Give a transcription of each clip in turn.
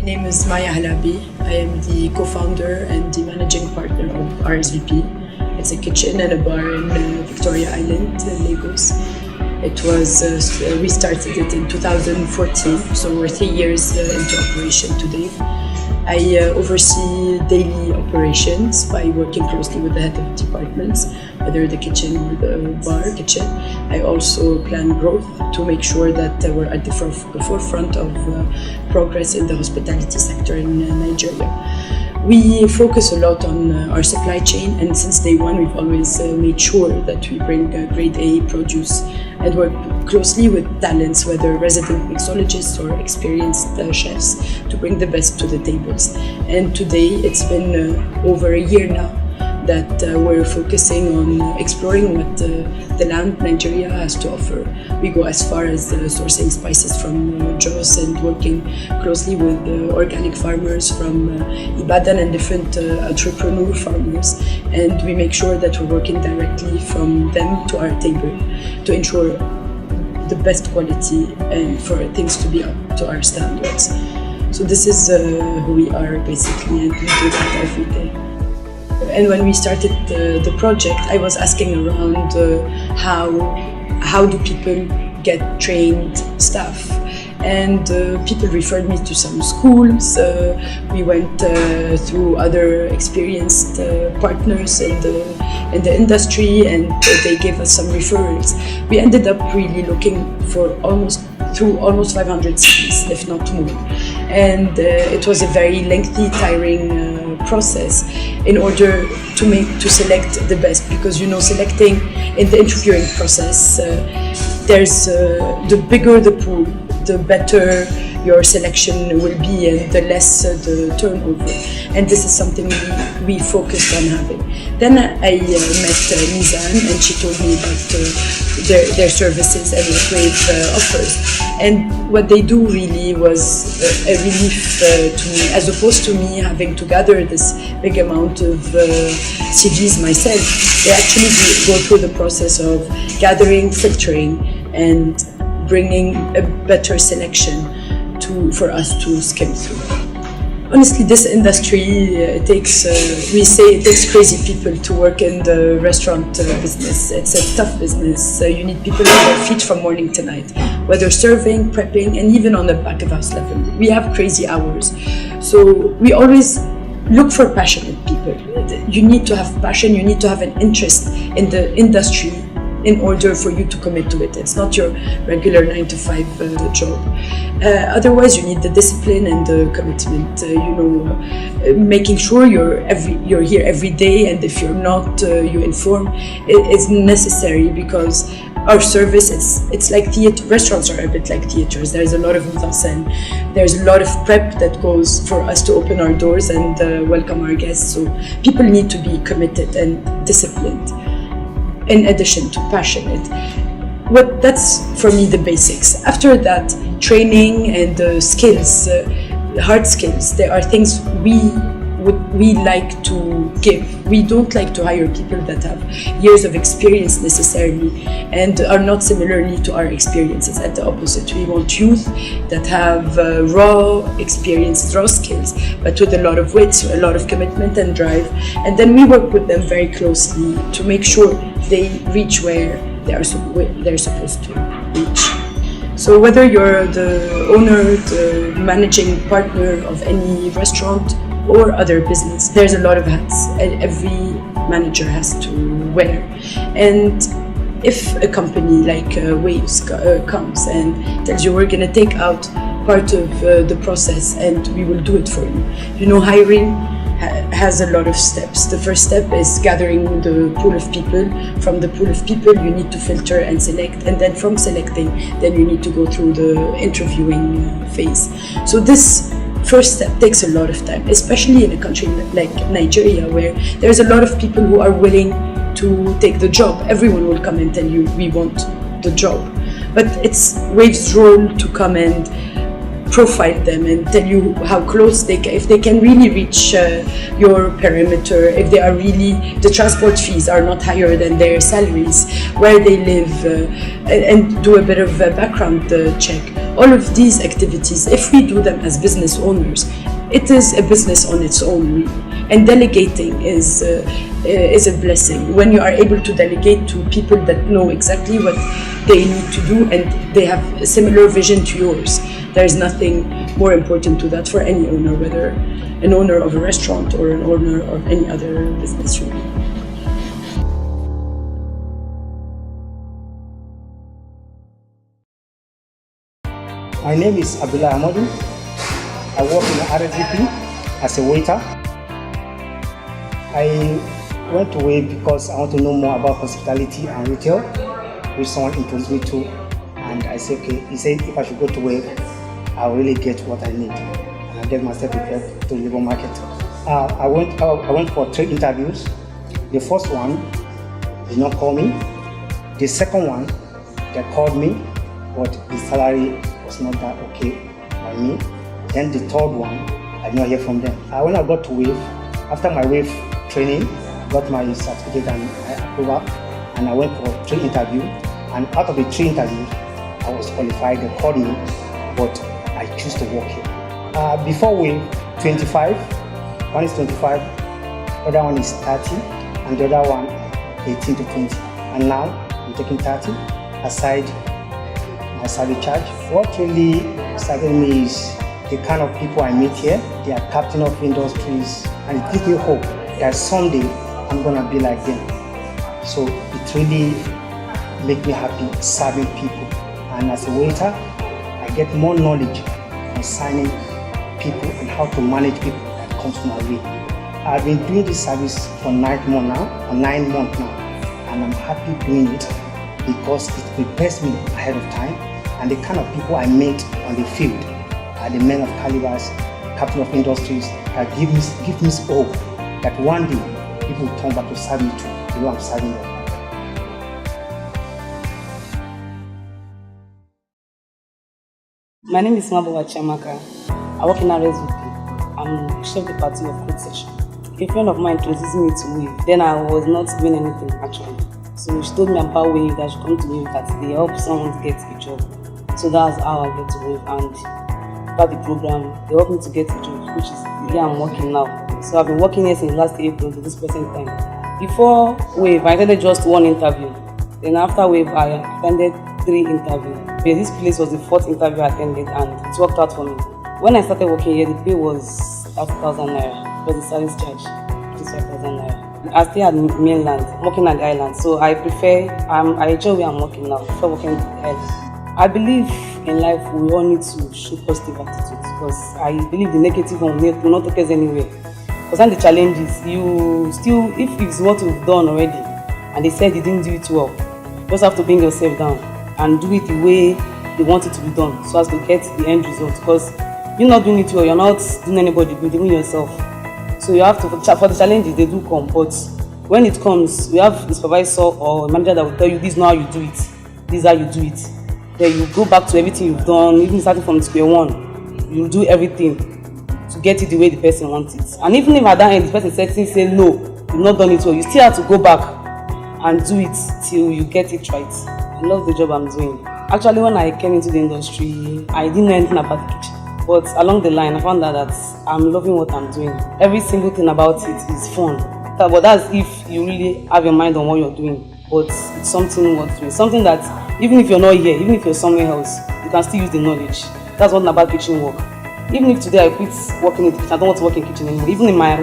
My name is Maya Halabi. I am the co-founder and the managing partner of RSVP. It's a kitchen and a bar in Victoria Island, Lagos. It was we started it in 2014, so we're 3 years into operation today. I oversee daily operations by working closely with the head of departments, whether the kitchen or the bar kitchen. I also plan growth to make sure that we're at the forefront of progress in the hospitality sector in Nigeria. We focus a lot on our supply chain, and since day one we've always made sure that we bring grade A produce and work closely with talents, whether resident mixologists or experienced chefs, to bring the best to the tables. And today it's been over a year now that we're focusing on exploring what the land Nigeria has to offer. We go as far as sourcing spices from Jos and working closely with organic farmers from Ibadan and different entrepreneur farmers. And we make sure that we're working directly from them to our table to ensure the best quality and for things to be up to our standards. So this is who we are basically, and we do that every day. And when we started the project, I was asking around how do people get trained staff, and people referred me to some schools. We went through other experienced partners in the industry, and they gave us some referrals. We ended up really looking for almost 500 cities, if not more, and it was a very lengthy, tiring process in order to select the best, because selecting in the interviewing process, there's the bigger the pool, the better your selection will be and the less the turnover, and this is something we focused on having. Then I met Mizan, and she told me about their services and what Wave offers, and what they do really was a relief to me, as opposed to me having to gather this big amount of CVs myself. They actually go through the process of gathering, filtering, and bringing a better selection for us to skim through. Honestly, this industry takes crazy people to work in the restaurant business. It's a tough business. You need people on their feet from morning to night, whether serving, prepping, and even on the back of house level. We have crazy hours. So we always look for passionate people. You need to have passion, you need to have an interest in the industry in order for you to commit to it. It's not your regular 9-to-5 job. Otherwise, you need the discipline and the commitment. Making sure you're here every day, and if you're not, you inform. It's necessary, because our service, it's like theater. Restaurants are a bit like theaters. There's a lot of mise en scène. There's a lot of prep that goes for us to open our doors and welcome our guests. So people need to be committed and disciplined, in addition to passionate. That's for me the basics. After that, training and the skills, hard skills, there are things we like to give. We don't like to hire people that have years of experience necessarily and are not similarly to our experiences. At the opposite, we want youth that have raw experience, raw skills, but with a lot of wit, a lot of commitment and drive. And then we work with them very closely to make sure they reach where they're supposed to reach. So whether you're the owner, the managing partner of any restaurant or other business, there's a lot of hats every manager has to wear. And if a company like Waves comes and tells you, we're going to take out part of the process and we will do it for you. Hiring has a lot of steps. The first step is gathering the pool of people. From the pool of people, you need to filter and select, and then from selecting, then you need to go through the interviewing phase. So this first step takes a lot of time, especially in a country like Nigeria, where there's a lot of people who are willing to take the job. Everyone will come and tell you, we want the job. But it's Wave's role to come and profile them and tell you how close if they can really reach your perimeter, if they are really, the transport fees are not higher than their salaries, where they live, and do a bit of a background check. All of these activities, if we do them as business owners, it is a business on its own, really. And delegating is a blessing. When you are able to delegate to people that know exactly what they need to do and they have a similar vision to yours, there is nothing more important to that for any owner, whether an owner of a restaurant or an owner of any other business, really. My name is Abdullah Amadou. I work in RSVP as a waiter. I went to WAVE because I want to know more about hospitality and retail, which someone introduced me to, and I said, okay, he said if I should go to WAVE, I'll really get what I need, and I get myself prepared to the labor market. I went for 3 interviews. The first one did not call me. The second one, they called me, but the salary was not that okay by me. Then the third one, I did not hear from them. When I got to WAVE, after my WAVE training, got my certificate and approval, and I went for 3 interviews. And out of the 3 interviews, I was qualified. They called me, but I choose to work here. Before WAVE, 25. One is 25, the other one is 30, and the other one 18 to 20. And now I'm taking 30 aside my service charge. What really excited me is the kind of people I meet here. They are captain of industries, and it gives me hope that someday I'm gonna be like them. So it really makes me happy serving people. And as a waiter, I get more knowledge concerning people and how to manage people that comes my way. I've been doing this service for 9 months now, and I'm happy doing it because it prepares me ahead of time. And the kind of people I meet on the field are the men of calibers, captain of industries, that give me hope that one day people will turn back to serve me too, the way I'm serving them. My name is Mabowa Chiamaka. I work in RSVP. I'm chef de partie of food session. A friend of mine introduced me to WAVE. Then I was not doing anything actually. So she told me about WAVE, that she come to WAVE, that they help someone to get a job. So that's how I get to WAVE, and about the program, they helped me to get a job, which is where I'm working now. So I've been working here since last April to this present time. Before WAVE, I attended just 1 interview. Then after WAVE, I attended 3 interviews. This place was the 4th interview I attended, and it worked out for me. When I started working here, the pay was 30,000 naira, but the service charge is 5,000 naira. I stay at mainland, working at the island, so I enjoy where I'm working now, before working at the island. I believe in life we all need to show positive attitudes, because I believe the negative one will not take us anywhere. Because the challenges, you still, if it's what you've done already, and they said you didn't do it well, you just have to bring yourself down and do it the way they want it to be done, so as to get the end result. Because you're not doing it well, you're not doing anybody good, even yourself. So you have to, for the challenges, they do come, but when it comes, we have a supervisor or a manager that will tell you, this is not how you do it, this is how you do it. Then you go back to everything you've done, even starting from square one. You do everything to get it the way the person wants it. And even if at that end the person say no, you've not done it well, you still have to go back and do it till you get it right. I love the job I'm doing. Actually, when I came into the industry, I didn't know anything about the kitchen. But along the line, I found out that I'm loving what I'm doing. Every single thing about it is fun. But that's if you really have your mind on what you're doing. But it's something worth doing. Something that even if you're not here, even if you're somewhere else, you can still use the knowledge. That's what about kitchen work. Even if today I quit working in the kitchen, I don't want to work in kitchen anymore. Even in my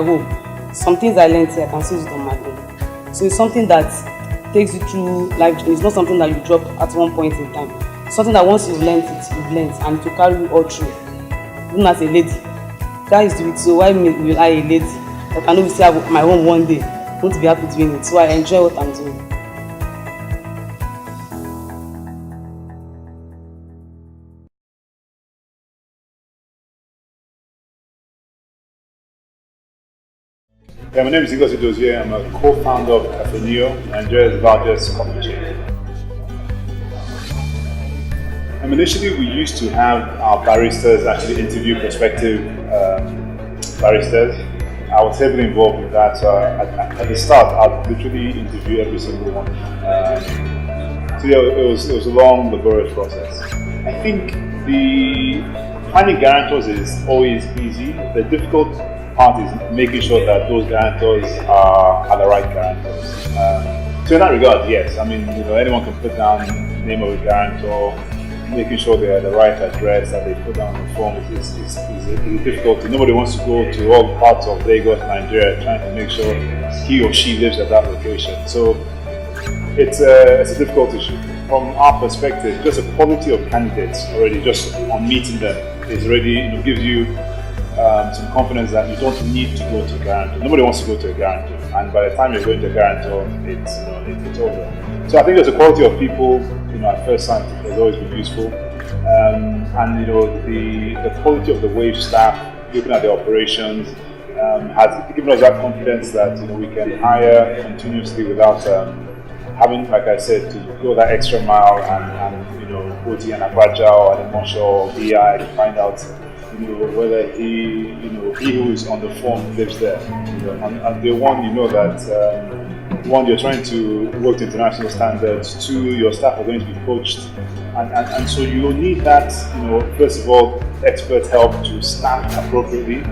home, some things I learned here, I can still use it on my own. So it's something that takes you through life journey. It's not something that you drop at one point in time. It's something that once you've learned it, and it will carry you all through. Even as a lady, guys do it, so why will I, a lady, I can always have my own one day, I want to be happy doing it. So I enjoy what I'm doing. Yeah, my name is Igor Dozier. I'm a co-founder of Cafe Neo, Nigeria's largest coffee chain. initially we used to have our baristas actually interview prospective baristas. I was heavily involved with that. So at the start, I'd literally interview every single one. So yeah, it was a long, laborious process. I think finding guarantors is always easy. The difficult part is making sure that those guarantors are the right guarantors. So in that regard, yes. I mean, anyone can put down the name of a guarantor. Making sure they are the right address that they put down on the form is difficult. Nobody wants to go to all parts of Lagos, Nigeria, trying to make sure he or she lives at that location. So it's a difficult issue. From our perspective, just the quality of candidates already, just on meeting them, is already gives you some confidence that you don't need to go to a guarantor. Nobody wants to go to a guarantor, and by the time you're going to a guarantor, it's over. So I think there's a quality of people. At first sight, has always been useful, and the quality of the wage staff, looking at the operations, has given us that confidence that we can hire continuously without having, like I said, to go that extra mile and OT and Abacha or Ademosho or BI to find out whether he who is on the form lives there. On day one, that. One, you're trying to work to international standards. Two, your staff are going to be coached, and so you need that. First of all, expert help to staff appropriately,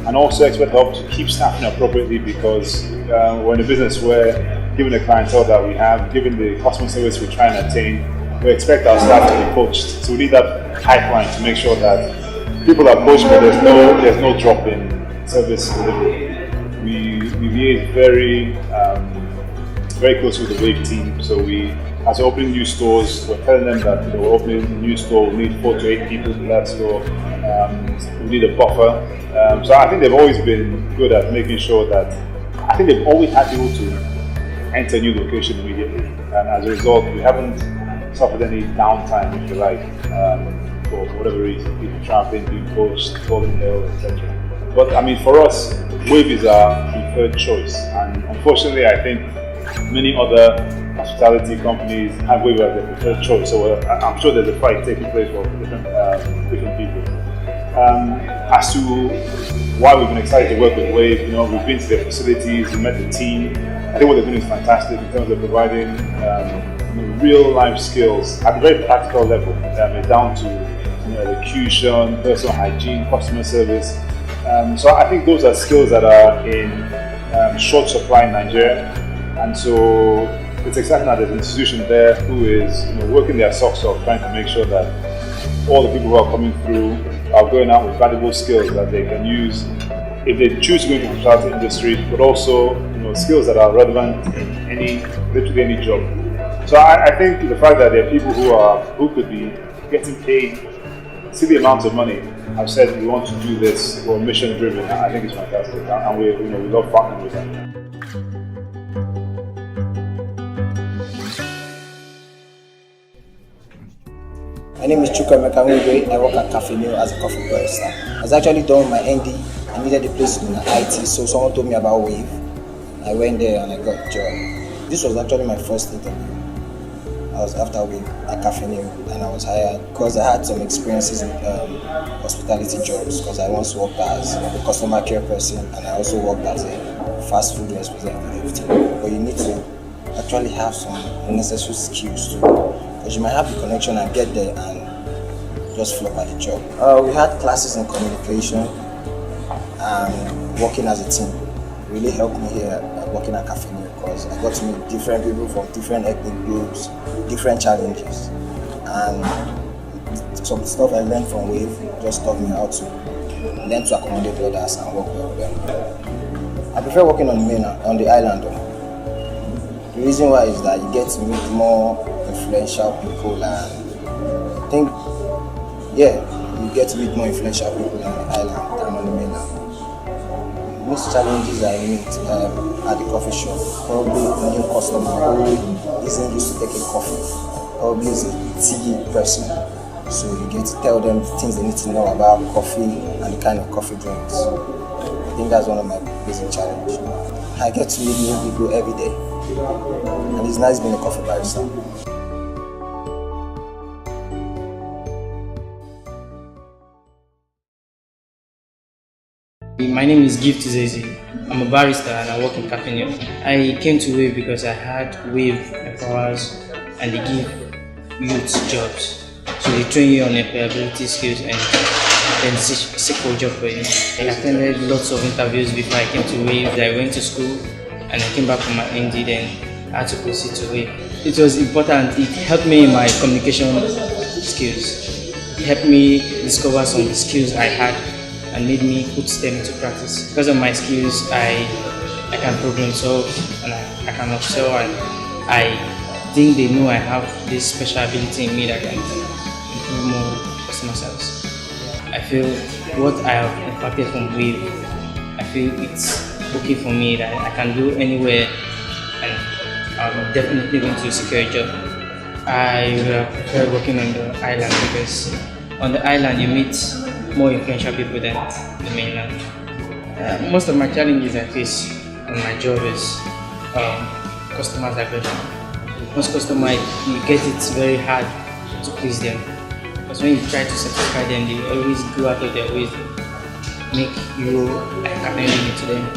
and also expert help to keep staffing appropriately, because we're in a business where, given the clientele that we have, given the customer service we try and attain, we expect our staff to be coached. So we need that pipeline to make sure that people are coached, but there's no drop in service delivery. We liaise very close with the Wave team. So as we're opening new stores, we're telling them that we're opening a new store, we need 4 to 8 people in that store, we need a buffer. So I think they've always been good at making sure that, I think they've always had people to enter a new location immediately. And as a result, we haven't suffered any downtime, if you like, for whatever reason, people traveling, being coached, falling ill, etc. But I mean, for us, Wave is our preferred choice. And unfortunately, I think many other hospitality companies have Wave as their preferred choice, so I'm sure there's a fight taking place for different people. As to why we've been excited to work with Wave, we've been to their facilities, we met the team. I think what they're doing is fantastic in terms of providing real life skills at a very practical level, down to elocution, personal hygiene, customer service. So I think those are skills that are in short supply in Nigeria. And so it's exciting that there's an institution there who is working their socks off, trying to make sure that all the people who are coming through are going out with valuable skills that they can use if they choose to go into the hospitality industry, but also skills that are relevant in literally any job. So I think the fact that there are people who could be getting paid silly amounts of money have said we want to do this, we're mission driven, I think it's fantastic, and we love partnering with them. My name is Chukwemeka Nwigwe. I work at Cafe Neo as a coffee barista. I was actually done my ND. I needed a place in IT, so someone told me about Wave. I went there and I got a job. This was actually my first interview. I was after Wave at Cafe Neo, and I was hired because I had some experiences in hospitality jobs, because I once worked as a customer care person and I also worked as a fast food representative. But you need to actually have some necessary skills too, because you might have the connection and get there and just flop at the job. We had classes in communication and working as a team. It really helped me here working at Cafe Neo, because I got to meet different people from different ethnic groups, different challenges, and some stuff I learned from Wave just taught me how to learn to accommodate others and work well with them. I prefer working on the island though. The reason why is that you get to meet more influential people, and I think, you get to meet more influential people on the island than on the mainland. Most challenges I meet at the coffee shop, probably a new customer who isn't used to taking coffee, probably is a tea person. So you get to tell them the things they need to know about coffee and the kind of coffee drinks. I think that's one of my basic challenges. I get to meet new people every day, and it's nice being a coffee barista. My name is Gift Zezi. I'm a barrister and I work in Cafe Neo. I came to Wave because I had Wave empowers and they give youth jobs. So they train you on employability skills and then seek for a job for you. I attended lots of interviews before I came to Wave. I went to school and I came back from my ND, then I had to proceed to Wave. It was important. It helped me in my communication skills. It helped me discover some skills I had and made me put them into practice. Because of my skills, I can problem solve and I can upsell, and I think they know I have this special ability in me that can improve more customer service. I feel what I have impacted from Wave, I feel it's okay for me that I can go anywhere and I'm definitely going to secure a job. I will prefer working on the island because on the island you meet more influential people than the mainland. Most of my challenges I face on my job is customer diversion. Most customers, you get it very hard to please them. Because when you try to satisfy them, they always go out of their ways to make you like an enemy to them.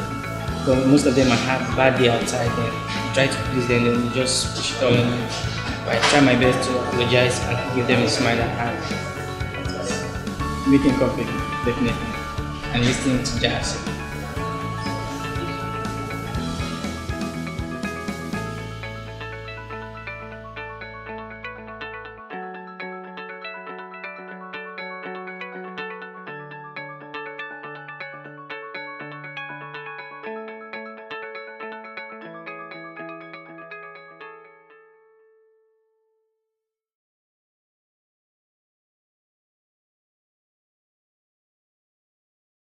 Because most of them have bad day outside and you try to please them, then you just push it all on you. But I try my best to apologize and give them a smile and hand. Making coffee, definitely, and listening to jazz.